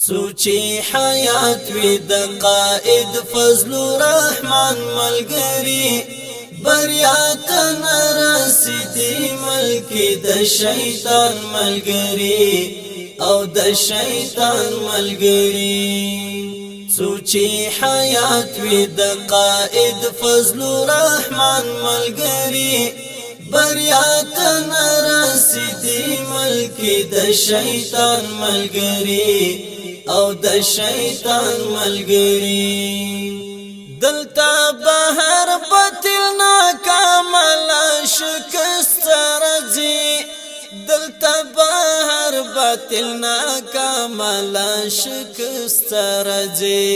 سوچی حیات وی د قائد فضل الرحمن ملګری بریا تن رسیدی ملکی د شیطان ملګری او د شیطان ملګری سوچی حیات وی د قائد فضل الرحمن ملګری بریا تن رسیدی ملکی د شیطان ملګری او د شیطان ملګری دلتا بهر باطل ناکامل شکست رځي دلتا بهر باطل ناکامل شکست رځي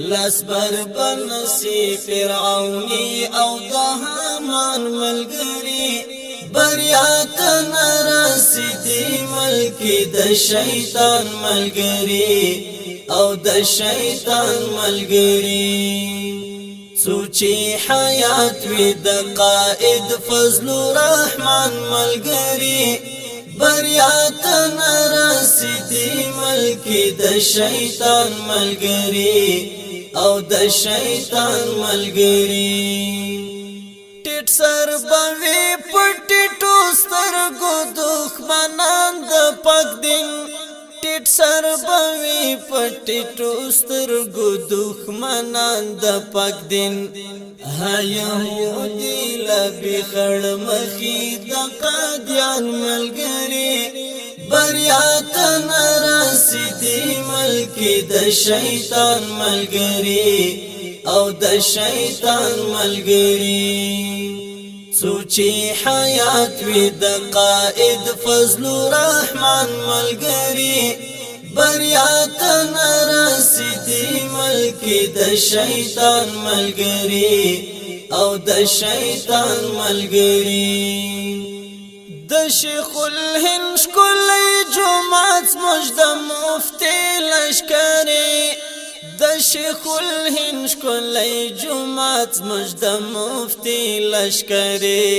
لاس بربن سی فرعونی او د هامان ملګری بریا تن رسیدی ملکی د شیطان ملګری او د شیطان ملګری سوچی حیات وی د قائد فضل الرحمن ملګری بریا تن رسیدی ملکی د شیطان ملګری او د شیطان ملګری ټټ سر بوي پټټو سترګو دښمنان د پاک دین ټټ سر بوي پټټو سترګو دښمنان د پاک دین هيهودي لبي خړ مخي د قاديان ملګری بریا تن رسیدی ملکی د شیطان ملګری او د شیطان ملګری سوچی حیات وی د قائد فضل الرحمن ملګری بریا تن رسیدی ملکی د شیطان ملګری او د شیطان ملګری د شیخ الهند ښکلی جومات زموږ د مفتي لشکرې د شیخ الهند ښکلی جومات زموږ د مفتي لشکرې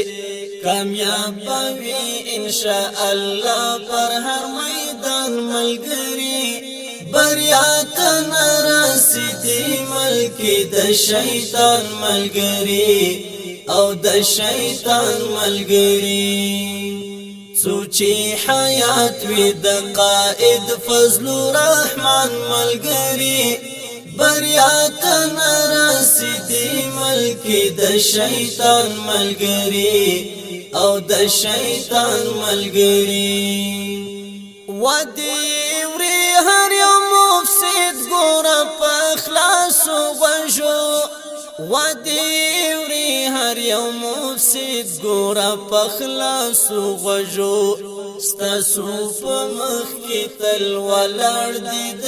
کامیاب وي انشاء الله پر هر میدان ملګری بریا تن رسیدی ملکی د شیطان ملګری او د شیطان ملګری سوچی حیات وی د قائد فضل الرحمن ملګری بریا تن رسیدی ملکی د شیطان ملګری او د شیطان ملګری ودی وری هر یو مفسد ګور په خلاصو غوږو ودی وری هر یو مفسد ګور په خلاصو غوږو ستاسو په مخ کې تل ولاړ دي د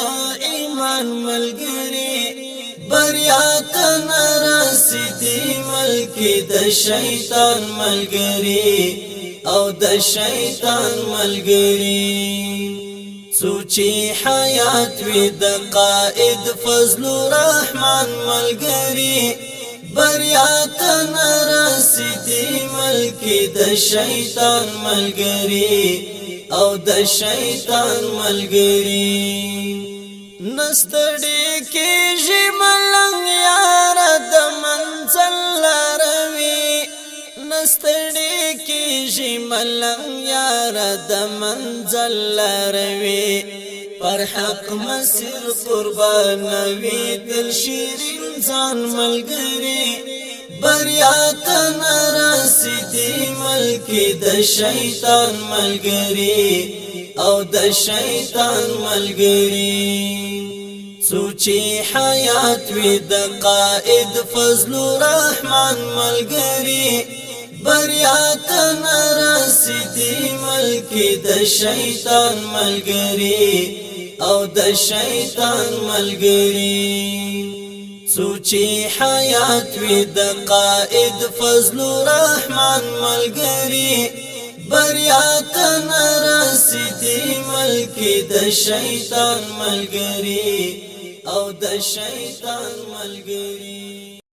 ایمان ملګری بریا تن رسیدی ملکی د شیطان ملګری او د شیطان ملګری سوچی حیات وی د قائد فضل الرحمن ملګری بریا تن رسیدی ملکی د شیطان ملګری او د شیطان ملګری نستړی کیږي ملنګ یار د منزل لروي نستړی کیږي ملنګ یار د منزل لروي پر حق مسیر قربان وی دل شیرین ځان ملګری بریا تن رسیدی ملکی د شیطان ملګری او د شیطان ملګری سوچی حیات وی د قائد فضل الرحمن ملګری بریا تن رسیدی ملکی د شیطان ملګری او د شیطان ملګری سوچی حیات وی د قائد فضل الرحمن ملګری بریا تن رسیدی ملکی د شیطان ملګری او د شیطان ملګری